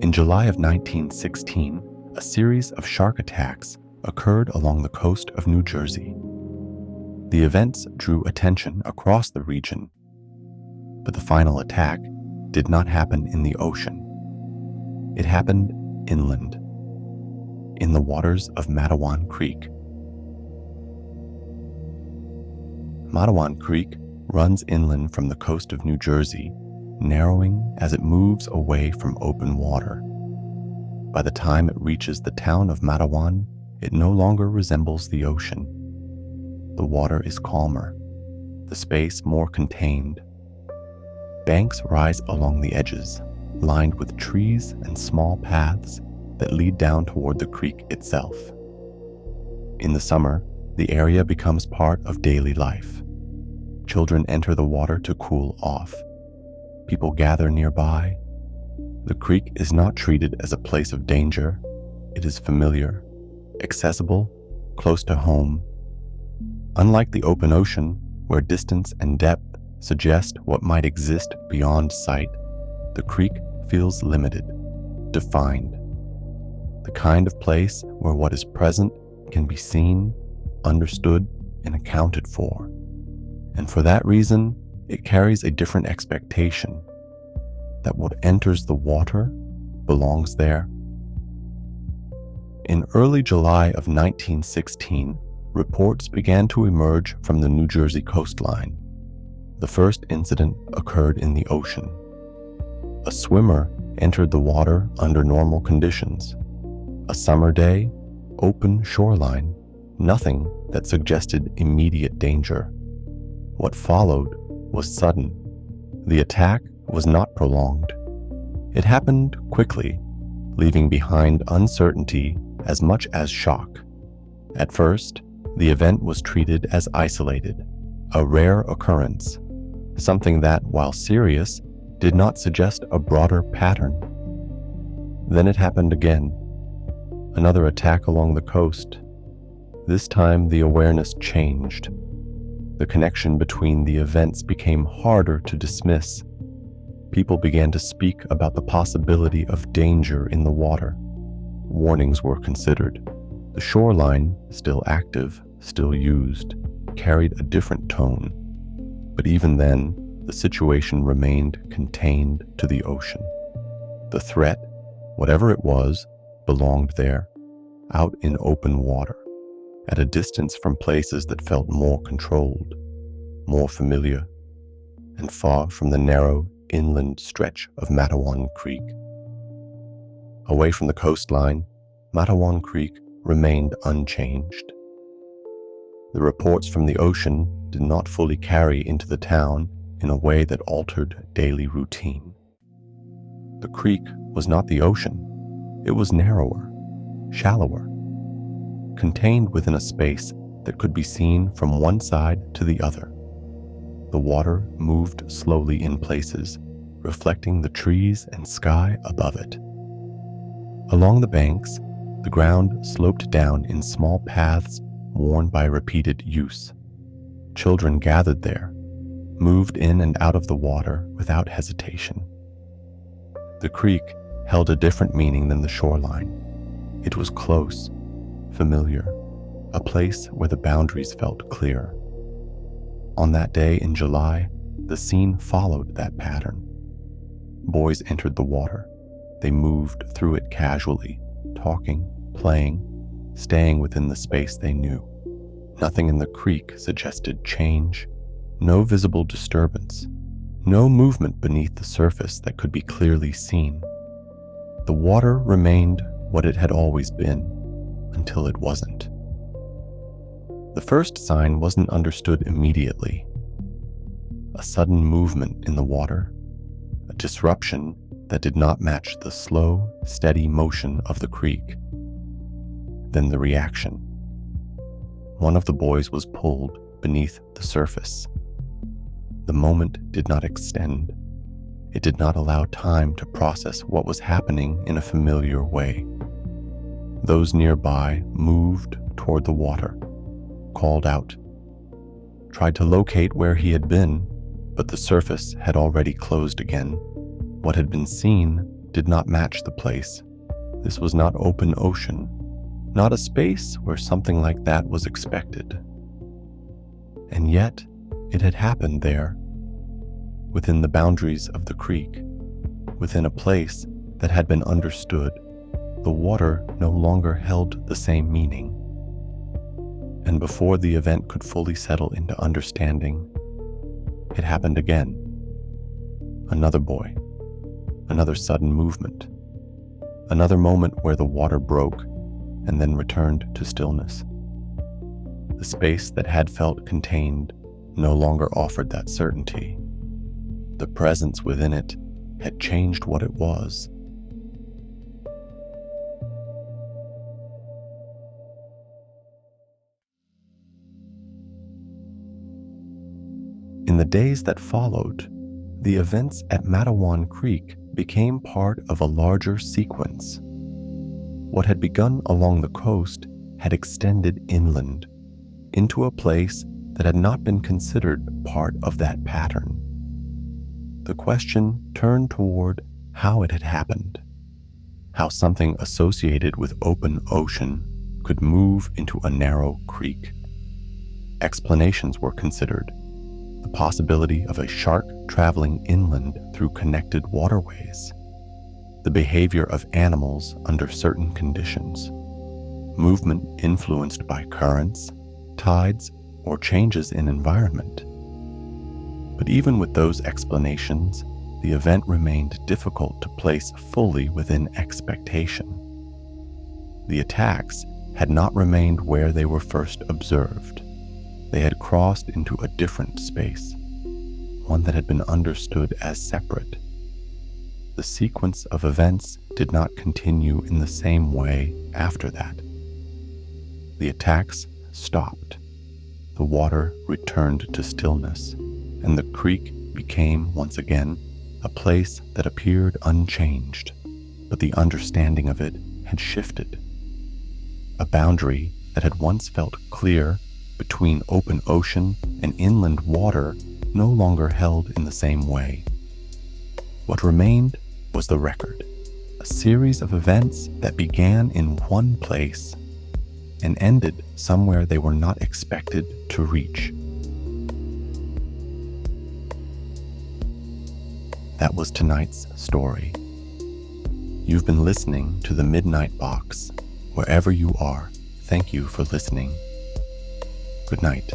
In July of 1916, a series of shark attacks occurred along the coast of New Jersey. The events drew attention across the region, but the final attack did not happen in the ocean. It happened inland, in the waters of Matawan Creek. Matawan Creek runs inland from the coast of New Jersey, narrowing as it moves away from open water. By the time it reaches the town of Matawan, it no longer resembles the ocean. The water is calmer, the space more contained. Banks rise along the edges, lined with trees and small paths that lead down toward the creek itself. In the summer, the area becomes part of daily life. Children enter the water to cool off. People gather nearby. The creek is not treated as a place of danger. It is familiar, accessible, close to home. Unlike the open ocean, where distance and depth suggest what might exist beyond sight, the creek feels limited, defined. The kind of place where what is present can be seen, understood, and accounted for. And for that reason, it carries a different expectation that what enters the water belongs there. In early July of 1916, reports began to emerge from the New Jersey coastline. The first incident occurred in the ocean. A swimmer entered the water under normal conditions. A summer day, open shoreline, nothing that suggested immediate danger. What followed was sudden. The attack was not prolonged. It happened quickly, leaving behind uncertainty as much as shock. At first, the event was treated as isolated, a rare occurrence, something that, while serious, did not suggest a broader pattern. Then it happened again. Another attack along the coast. This time the awareness changed. The connection between the events became harder to dismiss. People began to speak about the possibility of danger in the water. Warnings were considered. The shoreline, still active, still used, carried a different tone. But even then, the situation remained contained to the ocean. The threat, whatever it was, belonged there, out in open water, at a distance from places that felt more controlled, more familiar, and far from the narrow inland stretch of Matawan Creek. Away from the coastline, Matawan Creek remained unchanged. The reports from the ocean did not fully carry into the town in a way that altered daily routine. The creek was not the ocean. It was narrower, shallower, contained within a space that could be seen from one side to the other. The water moved slowly in places, reflecting the trees and sky above it. Along the banks, the ground sloped down in small paths worn by repeated use. Children gathered there, moved in and out of the water without hesitation. The creek held a different meaning than the shoreline. It was close, familiar, a place where the boundaries felt clear. On that day in July, the scene followed that pattern. Boys entered the water. They moved through it casually, talking, playing, staying within the space they knew. Nothing in the creek suggested change, no visible disturbance, no movement beneath the surface that could be clearly seen. The water remained what it had always been, until it wasn't. The first sign wasn't understood immediately. A sudden movement in the water, a disruption that did not match the slow, steady motion of the creek. Then the reaction. One of the boys was pulled beneath the surface. The moment did not extend. It did not allow time to process what was happening in a familiar way. Those nearby moved toward the water, called out, tried to locate where he had been, but the surface had already closed again. What had been seen did not match the place. This was not open ocean, not a space where something like that was expected. And yet, it had happened there, within the boundaries of the creek, within a place that had been understood. The water no longer held the same meaning. And before the event could fully settle into understanding, it happened again. Another boy, another sudden movement, another moment where the water broke and then returned to stillness. The space that had felt contained no longer offered that certainty. The presence within it had changed what it was. In the days that followed, the events at Matawan Creek became part of a larger sequence. What had begun along the coast had extended inland, into a place that had not been considered part of that pattern. The question turned toward how it had happened, how something associated with open ocean could move into a narrow creek. Explanations were considered. The possibility of a shark traveling inland through connected waterways, the behavior of animals under certain conditions, movement influenced by currents, tides, or changes in environment. But even with those explanations, the event remained difficult to place fully within expectation. The attacks had not remained where they were first observed. They had crossed into a different space, one that had been understood as separate. The sequence of events did not continue in the same way after that. The attacks stopped. The water returned to stillness, and the creek became once again a place that appeared unchanged, but the understanding of it had shifted. A boundary that had once felt clear between open ocean and inland water no longer held in the same way. What remained was the record, a series of events that began in one place and ended somewhere they were not expected to reach. That was tonight's story. You've been listening to The Midnight Box. Wherever you are, thank you for listening. Good night.